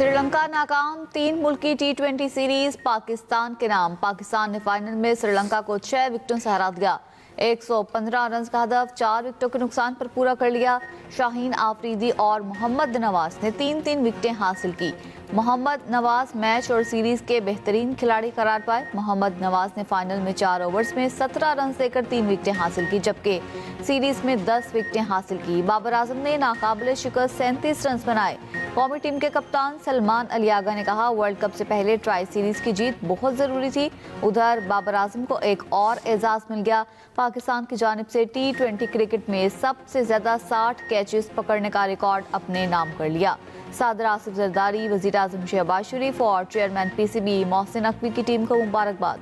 श्रीलंका नाकाम, 3 मुल्की T20 series Pakistan के नाम। पाकिस्तान ने फाइनल में श्रीलंका को 6 विकेटों से हरा दिया। 115 रन का हदफ 4 विकेटों के नुकसान पर पूरा कर लिया। शाहीन आफरीदी और मोहम्मद नवाज ने 3-3 विकेटें हासिल की। मोहम्मद नवाज मैच और सीरीज के बेहतरीन खिलाड़ी करार पाए। मोहम्मद नवाज ने फाइनल में 4 ओवर्स में 17 रन देकर 3 विकेटें हासिल की, जबकि सीरीज में 10 विकेटें हासिल की। बाबर आजम ने नाकाबिले शिकस्त 37 रन बनाए। कौमी टीम के कप्तान सलमान अलियागा ने कहा, वर्ल्ड कप से पहले ट्राई सीरीज की जीत बहुत जरूरी थी। उधर बाबर आजम को एक और एजाज मिल गया। पाकिस्तान की जानिब से T20 क्रिकेट में सबसे ज्यादा 60 कैचेस पकड़ने का रिकॉर्ड अपने नाम कर लिया। सदर आसिफ जरदारी, वजीर आजम शहबाज शरीफ और चेयरमैन PCB मोहसिन नकवी की टीम को मुबारकबाद।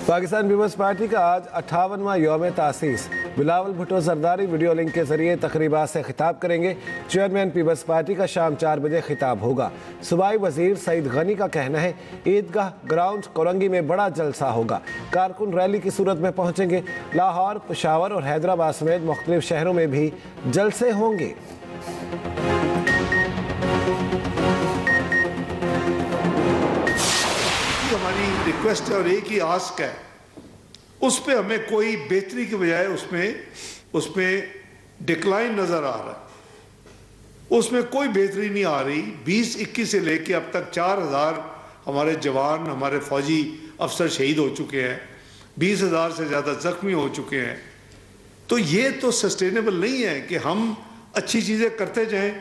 पाकिस्तान पीपल्स पार्टी का आज 58वां यौम तासीस। बिलावल भुट्टो जरदारी वीडियो लिंक के जरिए तकरीबात से खिताब करेंगे। चेयरमैन पीपल्स पार्टी का शाम 4 बजे खिताब होगा। सूबाई वजीर सईद गनी का कहना है, ईदगाह ग्राउंड कोरंगी में बड़ा जलसा होगा। कारकुन रैली की सूरत में पहुंचेंगे। लाहौर, पेशावर और हैदराबाद समेत मुख्तलिफ शहरों में भी जलसे होंगे। हमारी रिक्वेस्ट है और एक ही आस्क है, उस पे हमें कोई बेहतरी के बजाय उसमें डिक्लाइन नजर आ रहा है। उसमें कोई बेहतरी नहीं आ रही। 2021 से लेके अब तक 4000 हमारे जवान, हमारे फौजी अफसर शहीद हो चुके हैं। 20,000 से ज़्यादा जख्मी हो चुके हैं। तो ये तो सस्टेनेबल नहीं है कि हम अच्छी चीज़ें करते जाएं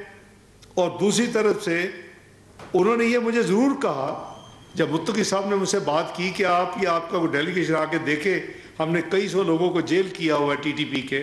और दूसरी तरफ से उन्होंने ये मुझे ज़रूर कहा जब मुत्तकी साहब ने मुझसे बात की कि आप ये आपका वो डेलीगेशन आके देखे, हमने कई सौ लोगों को जेल किया हुआ है, TTP के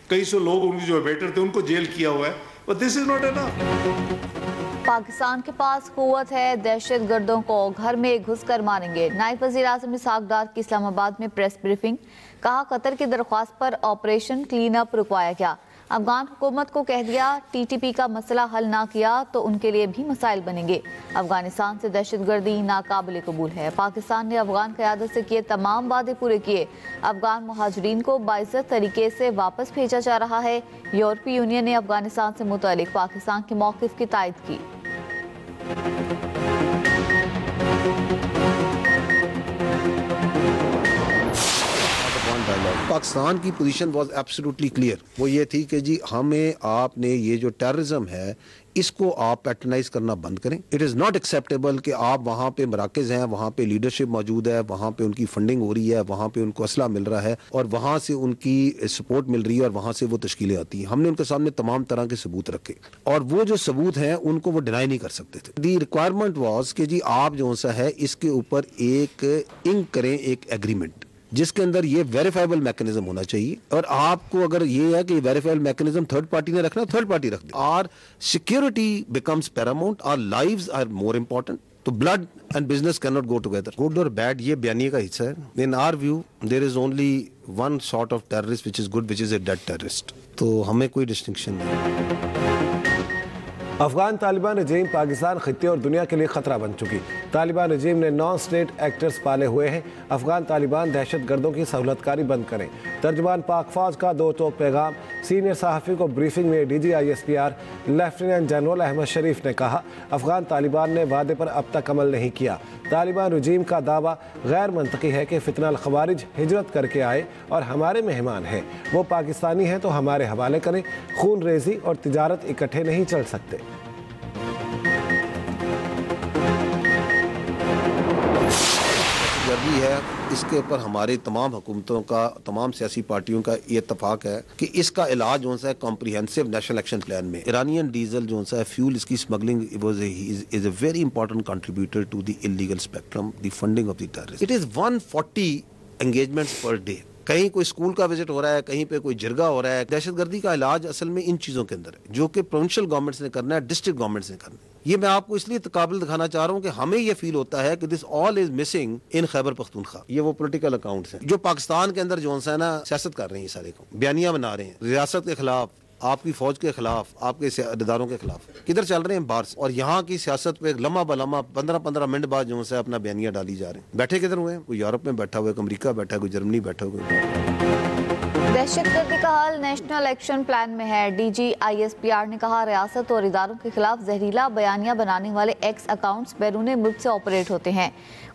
कई सौ लोग उनके जो वेटर थे उनको जेल किया हुआ है, but this is not enough. Pakistan के पास कुव्वत है, दहशत गर्दों को घर में घुस कर मारेंगे। नायब वज़ीर आज़म इसहाक डार की इस्लामाबाद में प्रेस ब्रीफिंग। कहा, कतर की दरख्वास्त पर ऑपरेशन क्लीन अप रुकवाया गया। अफगान हुकूमत को कह दिया, TTP का मसला हल ना किया तो उनके लिए भी मसाइल बनेंगे। अफगानिस्तान से दहशतगर्दी नाकाबिले कबूल है। पाकिस्तान ने अफगान क़यादत से किए तमाम वादे पूरे किए। अफगान मुहाजिरीन को बाइज्जत तरीके से वापस भेजा जा रहा है। यूरोपीय यूनियन ने अफगानिस्तान से मुतालिक पाकिस्तान के मौक़िफ़ की तायद की। पाकिस्तान की पोजीशन वाज एब्सोल्युटली क्लियर। वो ये थी कि जी हमें आपने ये जो टेररिज्म है इसको आप पैट्रनाइज करना बंद करें। इट इज़ नॉट एक्सेप्टेबल कि आप वहाँ पे मराकज़ हैं, वहाँ पे लीडरशिप मौजूद है, वहाँ पे उनकी फंडिंग हो रही है, वहाँ पे उनको असला मिल रहा है और वहाँ से उनकी सपोर्ट मिल रही है और वहाँ से वो तश्कीलें आती हैं। हमने उनके सामने तमाम तरह के सबूत रखे और वो जो सबूत हैं उनको वो डिनाई नहीं कर सकते थे। दी रिक्वायरमेंट वाज कि जी आप जो सा है इसके ऊपर एक इंक करें, एक एग्रीमेंट जिसके अंदर ये वेरीफाइबल मैकेनिज्म होना चाहिए। और आपको अगर ये है कि वेरीफाइबल मैकेनिज्म थर्ड पार्टी ने रखना, थर्ड पार्टी रख दे। Our security becomes paramount, our lives are more important. तो blood and business can not go together. Good और बैड ये बयानिए का हिस्सा है। In our view there is only one sort of terrorist which is good, which is a dead terrorist. तो हमें कोई डिस्टिंक्शन नहीं। अफगान तालिबान रजीम पाकिस्तान खित्ते और दुनिया के लिए खतरा बन चुकी। तालिबान रजीम ने नॉन स्टेट एक्टर्स पाले हुए हैं। अफगान तालिबान दहशत गर्दों की सहूलतकारी बंद करें। तर्जुमान पाक फौज का 2 टोक पैगाम। सीनियर सहाफ़ी को ब्रीफिंग में DG ISPR lieutenant general Ahmed Sharif ने कहा, अफगान तालिबान ने वादे पर अब तक अमल नहीं किया। तालिबान रजीम का दावा गैर मंतकी है कि फितनल खवारिज हिजरत करके आए और हमारे मेहमान हैं। वो पाकिस्तानी हैं तो हमारे हवाले करें। खून रेजी और तिजारत इकट्ठे नहीं चल सकते। है इसके ऊपर हमारे तमाम हुकूमतों का, तमाम सियासी पार्टियों का ये इत्तफाक है कि इसका इलाज जो है कॉम्प्रिहेंसिव नेशनल एक्शन प्लान में। ईरानियन डीजल जो है फ्यूल, इसकी smuggling is a very important contributor to the illegal spectrum, the funding of the terrorist. It is 140 engagements per day. कहीं कोई स्कूल का विजिट हो रहा है, कहीं पे कोई जिरगा हो रहा है। दहशतगर्दी का इलाज असल में इन चीज़ों के अंदर है जो कि प्रोविंशियल गवर्नमेंट्स ने करना है, डिस्ट्रिक्ट गवर्नमेंट्स ने करना है। ये मैं आपको इसलिए काबिल दिखाना चाह रहा हूँ कि हमें ये फील होता है कि this all is missing in Khyber Pakhtunkhwa. ये वो पॉलिटिकल अकाउंट्स हैं जो पाकिस्तान के अंदर जो है ना सियासत कर रहे हैं, सारे को बयानियां बना रहे हैं रियासत के खिलाफ, आपकी फौज के खिलाफ, आपके इदारों के खिलाफ। किधर चल रहे हैं बाहर से। और यहाँ की सियासत पे लम्हा बलम्हा 15-15 मिनट बाद जो है अपना बयानियां डाली जा रहे हैं। बैठे किधर हुए हैं? कोई यूरोप में बैठा हुआ है, कोई अमरीका बैठा है, कोई जर्मनी बैठा हुआ है। दहशतगर्दी का हल नेशनल एक्शन प्लान में है। डीजी ISPR ने कहा, रियासत और इदारों के खिलाफ जहरीला बयानिया बनाने वाले एक्स अकाउंट्स बैरून मुल्क से ऑपरेट होते हैं।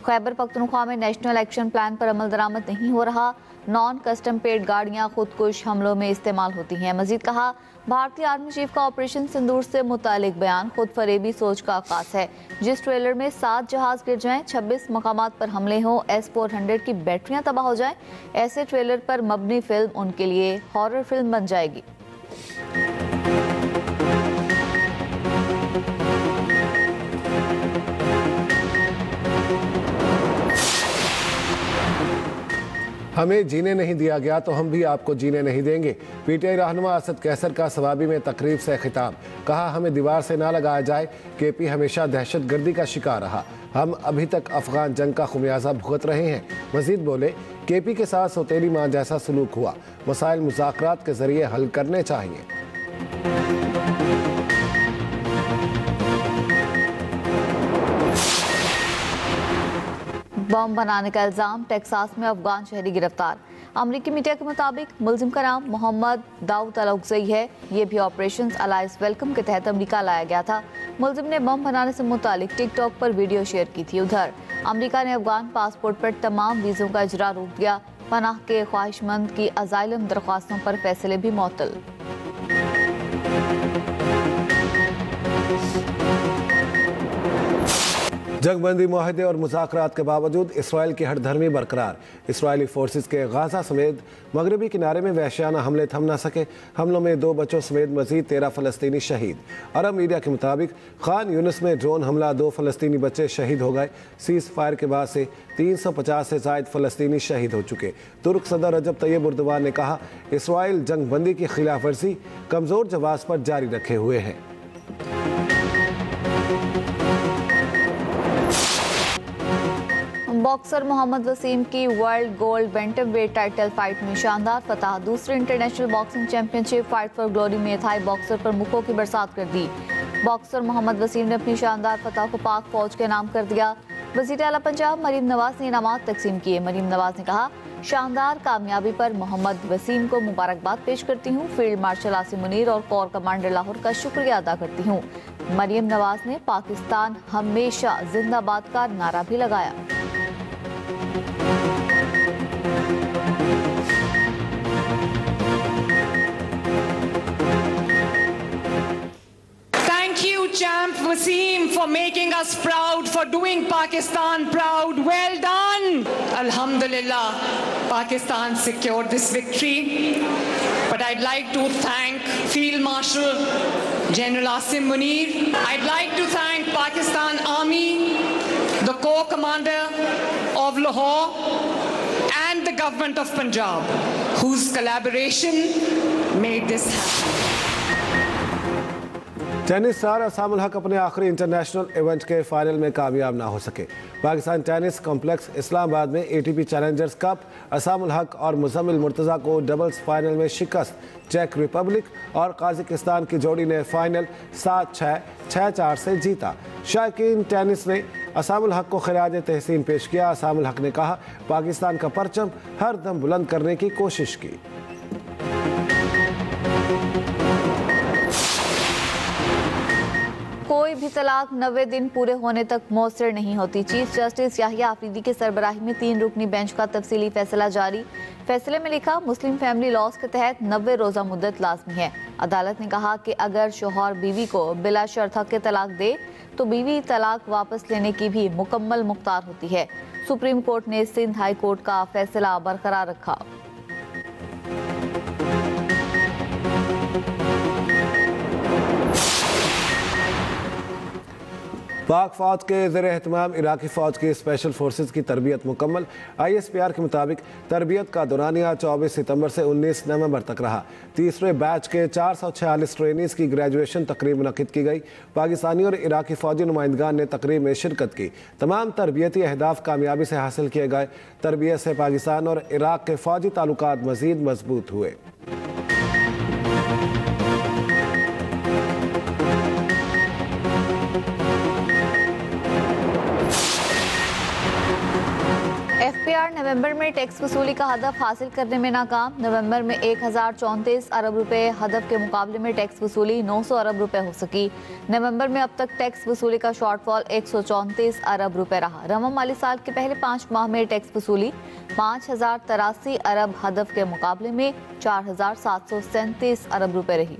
खैबर पख्तूनख्वा में नेशनल एक्शन प्लान पर अमल दरामद नहीं हो रहा। नॉन कस्टम पेड गाड़ियां खुदकुश हमलों में इस्तेमाल होती हैं। मजीद कहा, भारतीय आर्मी चीफ का ऑपरेशन सिंदूर से मुतालिक बयान खुद फरेबी सोच का आकाश है। जिस ट्रेलर में 7 जहाज गिर जाएं, 26 मकामात पर हमले हों, S-400 की बैटरियां तबाह हो जाएं, ऐसे ट्रेलर पर मबनी फिल्म उनके लिए हॉरर फिल्म बन जाएगी। हमें जीने नहीं दिया गया तो हम भी आपको जीने नहीं देंगे। PTI रहनुमा असद कैसर का सवाबी में तकरीब से खिताब। कहा, हमें दीवार से ना लगाया जाए। KP हमेशा दहशतगर्दी का शिकार रहा। हम अभी तक अफगान जंग का खुमियाजा भुगत रहे हैं। मजीद बोले, KP के साथ सौतेली मां जैसा सलूक हुआ। मसाइल मुज़ाकरात के जरिए हल करने चाहिए। बम बनाने का इल्जाम, टेक्सास में अफगान शहरी गिरफ्तार। अमरीकी मीडिया के मुताबिक मुलजिम का नाम मोहम्मद दाऊद अल-उक्ज़ई है। ये भी ऑपरेशन अलाइस वेलकम के तहत अमरीका लाया गया था। मुलजिम ने बम बनाने से मुतालिक टिकटॉक पर वीडियो शेयर की थी। उधर अमरीका ने अफगान पासपोर्ट पर तमाम वीज़ों का इजरा रोक दिया। पनाह के ख्वाहिशमंद की अजाइलम दरख्वास्तों पर फैसले भी मुअत्तल। जंगबंदी मुआहदे और मुज़ाकरात के बावजूद इसराइल की हठधर्मी बरकरार। इसराइली फोर्सेस के गाजा समेत मगरबी किनारे में वहशियाना हमले थम न सके। हमलों में 2 बच्चों समेत मजीद 13 फ़लस्तीनी शहीद। अरब मीडिया के मुताबिक खान यूनिस में ड्रोन हमला, 2 फ़लस्तीनी बच्चे शहीद हो गए। सीज़ फायर के बाद से 350 से ज़ायद फ़लस्तीनी शहीद हो चुके। तुर्क सदर रजब तैयब उर्दवान ने कहा, इसराइल जंगबंदी की खिलाफ वर्जी कमज़ोर जवाब पर जारी रखे हुए हैं। बॉक्सर मोहम्मद वसीम की world gold bantamweight title fight में शानदार फतह। दूसरे international boxing championship fight for glory में थाई बॉक्सर पर मुक्कों की बरसात कर दी। बॉक्सर मोहम्मद वसीम ने अपनी शानदार फतह को पाक फौज के नाम कर दिया। वज़ीर आला पंजाब मरीम नवाज ने इनामात तकसीम किए। मरीम नवाज ने कहा, शानदार कामयाबी पर मोहम्मद वसीम को मुबारकबाद पेश करती हूँ। फील्ड मार्शल आसिम मुनीर और कोर कमांडर लाहौर का शुक्रिया अदा करती हूँ। मरीम नवाज ने पाकिस्तान हमेशा जिंदाबाद का नारा भी लगाया। Champ Wasim for making us proud, for doing Pakistan proud. Well done. Alhamdulillah, Pakistan secured this victory. But I'd like to thank Field Marshal General Asim Munir. I'd like to thank Pakistan Army, the Corps Commander of Lahore, and the government of Punjab, whose collaboration made this happen. Tennis star Asamul हक अपने आखिरी international event के final में कामयाब ना हो सके। Pakistan tennis complex Islamabad में ATP चैलेंजर्स कप असामुल हक और मुज़म्मिल मुर्तज़ा को डबल्स फाइनल में शिकस्त। चेक रिपब्लिक और काज़ाकिस्तान की जोड़ी ने फाइनल 7-6, 6-4 से जीता। शायकीन टेनिस ने असामुल हक को खिराज तहसीन पेश किया। असामुल हक ने कहा, पाकिस्तान का परचम हर दम बुलंद करने की कोशिश की। कोई भी तलाक 90 दिन पूरे होने तक मौसर नहीं होती। चीफ जस्टिस याहिया आफरीदी की सरबराही में 3 रुकनी बेंच का तफसीली फैसला जारी। फैसले में लिखा, मुस्लिम फैमिली लॉज के तहत 90 रोज़ा मुद्दत लाजमी है। अदालत ने कहा कि अगर शौहर बीवी को बिला शर्त हक के तलाक दे तो बीवी तलाक वापस लेने की भी मुकम्मल मुख्तार होती है। सुप्रीम कोर्ट ने सिंध हाई कोर्ट का फैसला बरकरार रखा। पाक फौज के ज़ेर एहतमाम इराकी फ़ौज की स्पेशल फोर्सेस की तरबियत मुकम्मल। ISPR के मुताबिक तरबियत का दौरानिया 24 सितंबर से 19 नवंबर तक रहा। तीसरे बैच के 446 ट्रेनीज़ की ग्रेजुएशन तकरीब मुनक़िद की गई। पाकिस्तानी और इराकी फ़ौजी नुमाइंदगान ने तकरीब में शिरकत की। तमाम तरबियती अहदाफ कामयाबी से हासिल किए गए। तरबियत से पाकिस्तान और इराक के फ़ौजी ताल्लुकात मज़ीद मजबूत हुए। FPR ने नवंबर में टैक्स वसूली का हदफ हासिल करने में नाकाम। नवंबर में 1034 अरब रुपए हदफ के मुकाबले में टैक्स वसूली 900 अरब रुपए हो सकी। नवंबर में अब तक टैक्स वसूली का शॉर्टफॉल 134 अरब रुपए रहा। रवा माली साल के पहले 5 माह में टैक्स वसूली 5083 अरब हदफ के मुकाबले में 4737 अरब रुपए रही।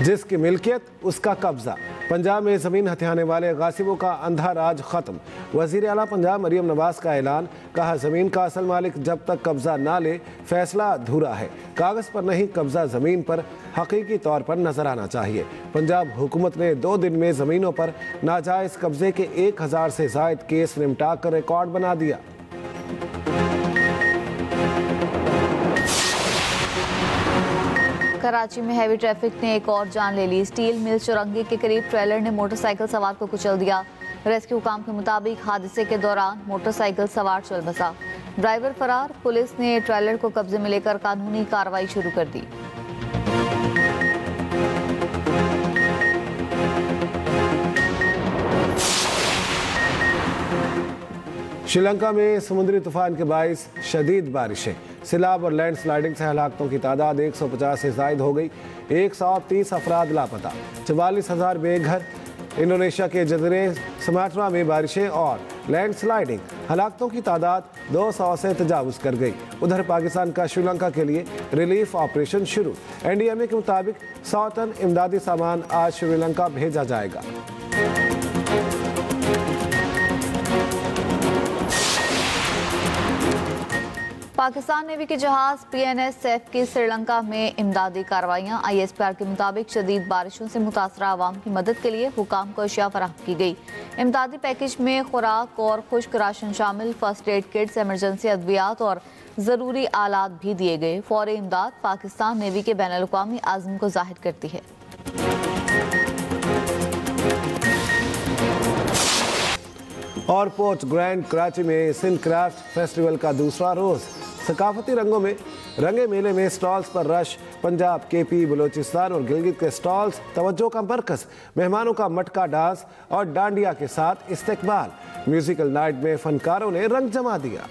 जिसकी मिल्कियत उसका कब्जा। पंजाब में जमीन हथियाने वाले गासिबों का अंधा राज खत्म। वजीर आला पंजाब मरियम नवाज का ऐलान, कहा जमीन का असल मालिक जब तक कब्जा ना ले फैसला अधूरा है। कागज पर नहीं कब्जा जमीन पर हकीकी तौर पर नजर आना चाहिए। पंजाब हुकूमत ने 2 दिन में जमीनों पर नाजायज कब्जे के 1000 से जायद केस निपटा कर रिकॉर्ड बना दिया। कराची में हैवी ट्रैफिक ने एक और जान ले ली। स्टील मिल चौरंगी के करीब ट्रेलर ने मोटरसाइकिल सवार को कुचल दिया। रेस्क्यू काम के मुताबिक हादसे के दौरान मोटरसाइकिल सवार चल बसा। ड्राइवर फरार। पुलिस ने ट्रेलर को कब्जे में लेकर कानूनी कार्रवाई शुरू कर दी। श्रीलंका में समुद्री तूफान के बाइस शदीद बारिशें, सैलाब और लैंडस्लाइडिंग से हलाकतों की तादाद 150 से जायद हो गई। 130 अफराद लापता, 44,000 बेघर। इंडोनेशिया के जजीरे सुमात्रा में बारिशें और लैंडस्लाइडिंग हलाकतों की तादाद 200 से तजावुज कर गई। उधर पाकिस्तान का श्रीलंका के लिए रिलीफ ऑपरेशन शुरू। एनडीएमए के मुताबिक 100 टन इमदादी सामान आज श्रीलंका भेजा जाएगा। पाकिस्तान नेवी के जहाज PNSF की श्रीलंका में इमदादी कार्रवाइयाँ। ISPR के मुताबिक शदीद बारिशों से मुतासरा आवाम की मदद के लिए हुकाम को अशिया फराहम की गई। इमदादी पैकेज में खुराक और खुश्क राशन शामिल, फर्स्ट एड किट्स, एमरजेंसी अद्वियात और ज़रूरी आलात भी दिए गए। फौरी इमदाद पाकिस्तान नेवी के बैनुल-अक़वामी आज़म को जाहिर करती है। और पोर्ट ग्रैंड कराची में सिंध क्राफ्ट फेस्टिवल का दूसरा रोज। सकाफती रंगों में रंगे मेले में स्टॉल्स पर रश। पंजाब, KP, बलोचिस्तान और गिलगित के स्टॉल्स तवज्जो का मरकज। मेहमानों का मटका डांस और डांडिया के साथ इस्तकबाल। म्यूजिकल नाइट में फनकारों ने रंग जमा दिया।